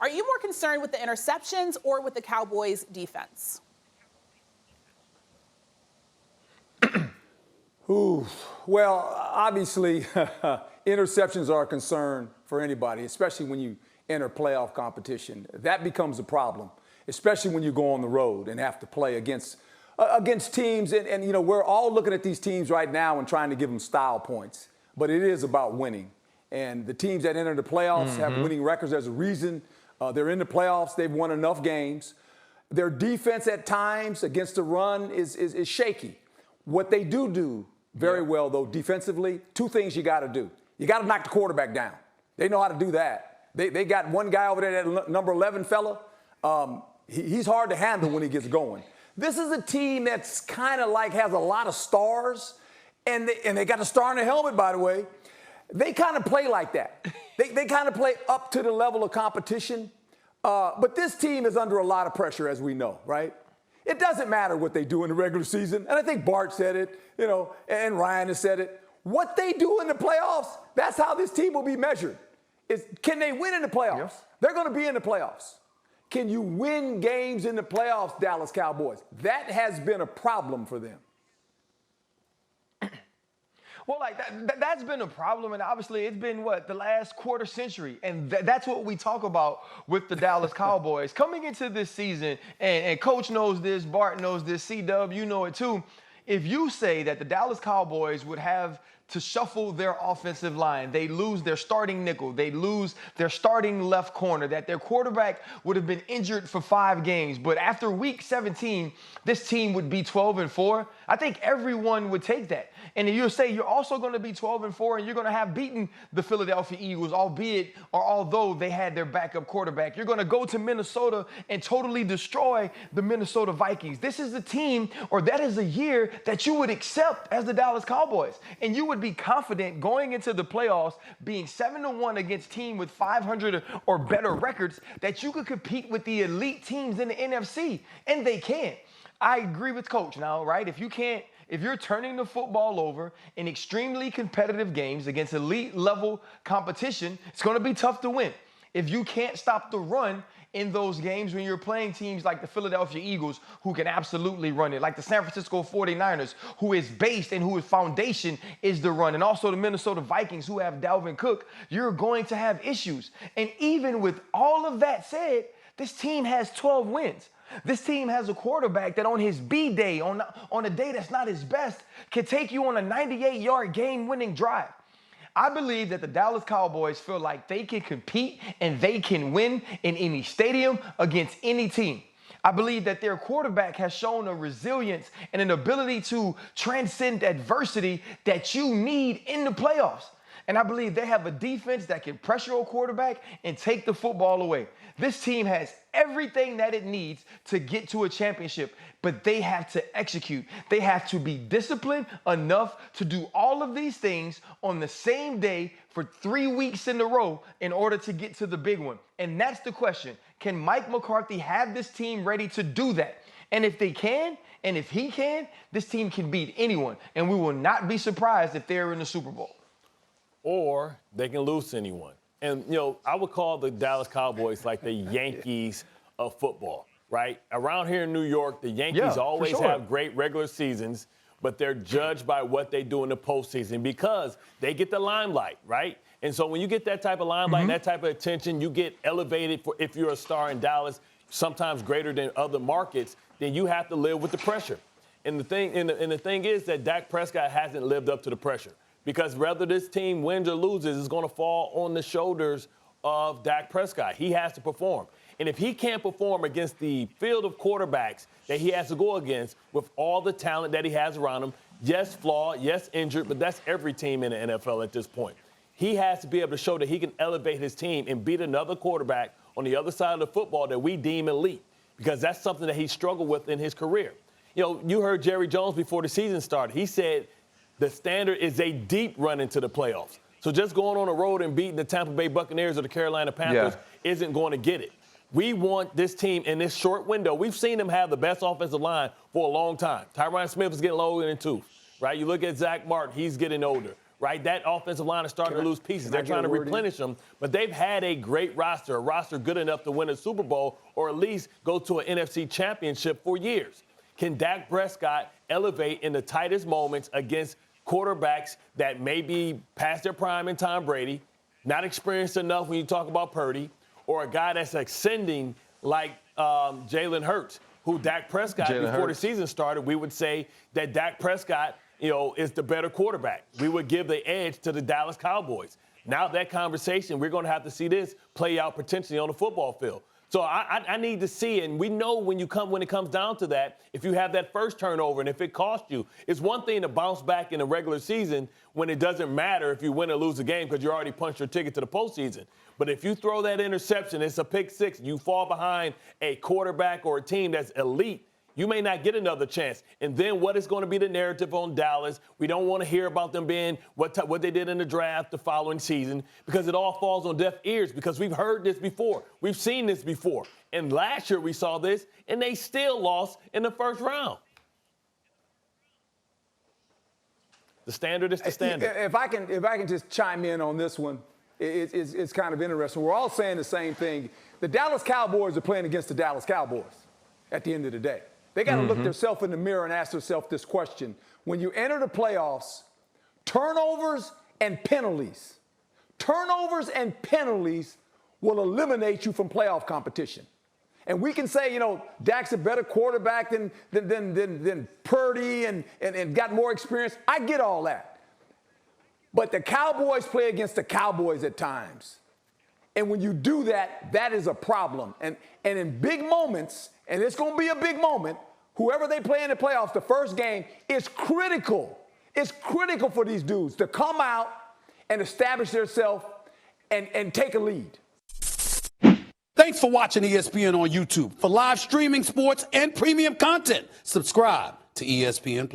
Are you more concerned with the interceptions or with the Cowboys' defense? Ooh, well, obviously, interceptions are a concern for anybody, especially when you enter playoff competition. That becomes a problem, especially when you go on the road and have to play against teams. And, you know, we're all looking at these teams right now and trying to give them style points. But it is about winning. And the teams that enter the playoffs have winning records. There's a reason they're in the playoffs. They've won enough games. Their defense at times against the run is shaky. What they do very well, though, defensively, two things you got to do. You got to knock the quarterback down. They know how to do that. They got one guy over there, that number 11 fella. He's hard to handle when he gets going. This is a team that's kind of like has a lot of stars, and they got a star in the helmet, by the way. They kind of play like that. They kind of play up to the level of competition. But this team is under a lot of pressure, as we know, right? It doesn't matter what they do in the regular season. And I think Bart said it, you know, and Ryan has said it. What they do in the playoffs, that's how this team will be measured. Can they win in the playoffs? Yes. They're going to be in the playoffs. Can you win games in the playoffs, Dallas Cowboys? That has been a problem for them. Well, like that's been a problem, and obviously it's been the last quarter century, and that's what we talk about with the Dallas Cowboys coming into this season. And Coach knows this, Bart knows this, C-Dub, you know it too. If you say that the Dallas Cowboys would have to shuffle their offensive line, they lose their starting nickel, they lose their starting left corner, that their quarterback would have been injured for 5 games, but after week 17, this team would be 12-4, I think everyone would take that. And you'll say you're also going to be 12-4 and you're going to have beaten the Philadelphia Eagles, although they had their backup quarterback. You're going to go to Minnesota and totally destroy the Minnesota Vikings. This is the team, or that is a year that you would accept as the Dallas Cowboys. And you would be confident going into the playoffs, being 7-1 against teams with 500 or better records, that you could compete with the elite teams in the NFC. And they can. I agree with Coach now, right? If you're turning the football over in extremely competitive games against elite level competition, it's going to be tough to win. If you can't stop the run in those games when you're playing teams like the Philadelphia Eagles, who can absolutely run it, like the San Francisco 49ers, who is based and whose foundation is the run, and also the Minnesota Vikings, who have Dalvin Cook, you're going to have issues. And even with all of that said, this team has 12 wins. This team has a quarterback that on his B day, on a day that's not his best, can take you on a 98-yard game-winning drive. I believe that the Dallas Cowboys feel like they can compete and they can win in any stadium against any team. I believe that their quarterback has shown a resilience and an ability to transcend adversity that you need in the playoffs. And I believe they have a defense that can pressure a quarterback and take the football away. This team has everything that it needs to get to a championship, but they have to execute. They have to be disciplined enough to do all of these things on the same day for 3 weeks in a row in order to get to the big one. And that's the question. Can Mike McCarthy have this team ready to do that? And if they can, and if he can, this team can beat anyone. And we will not be surprised if they're in the Super Bowl. Or they can lose to anyone. And, you know, I would call the Dallas Cowboys like the Yankees of football, right? Around here in New York, the Yankees always have great regular seasons, but they're judged by what they do in the postseason because they get the limelight, right? And so when you get that type of limelight, that type of attention, you get elevated for if you're a star in Dallas, sometimes greater than other markets, then you have to live with the pressure. And the thing is that Dak Prescott hasn't lived up to the pressure. Because whether this team wins or loses, it's going to fall on the shoulders of Dak Prescott. He has to perform. And if he can't perform against the field of quarterbacks that he has to go against with all the talent that he has around him, yes, flawed, yes, injured, but that's every team in the NFL at this point. He has to be able to show that he can elevate his team and beat another quarterback on the other side of the football that we deem elite, because that's something that he struggled with in his career. You know, you heard Jerry Jones before the season started. He said the standard is a deep run into the playoffs. So just going on the road and beating the Tampa Bay Buccaneers or the Carolina Panthers isn't going to get it. We want this team in this short window. We've seen them have the best offensive line for a long time. Tyron Smith is getting lower in tooth, right? You look at Zach Martin, he's getting older. right? That offensive line is starting to lose pieces. They're trying to replenish them, but they've had a great roster, a roster good enough to win a Super Bowl or at least go to an NFC championship for years. Can Dak Prescott elevate in the tightest moments against quarterbacks that may be past their prime in Tom Brady, not experienced enough when you talk about Purdy, or a guy that's ascending like Jalen Hurts, who Dak Prescott, before the season started, we would say that Dak Prescott, is the better quarterback. We would give the edge to the Dallas Cowboys. Now that conversation, we're going to have to see this play out potentially on the football field. So I need to see, and we know when it comes down to that, if you have that first turnover and if it costs you, it's one thing to bounce back in the regular season when it doesn't matter if you win or lose a game because you already punched your ticket to the postseason. But if you throw that interception, it's a pick six, you fall behind a quarterback or a team that's elite, you may not get another chance. And then what is going to be the narrative on Dallas? We don't want to hear about them being what they did in the draft the following season because it all falls on deaf ears because we've heard this before. We've seen this before. And last year we saw this, and they still lost in the first round. The standard is the standard. If I can just chime in on this one, it's kind of interesting. We're all saying the same thing. The Dallas Cowboys are playing against the Dallas Cowboys at the end of the day. They got to look themselves in the mirror and ask themselves this question. When you enter the playoffs, turnovers and penalties will eliminate you from playoff competition. And we can say, Dak's a better quarterback than Purdy and got more experience. I get all that. But the Cowboys play against the Cowboys at times. And when you do that, that is a problem. And in big moments, and it's going to be a big moment, whoever they play in the playoffs, the first game, is critical. It's critical for these dudes to come out and establish themselves and take a lead. Thanks for watching ESPN on YouTube. For live streaming, sports, and premium content, subscribe to ESPN+.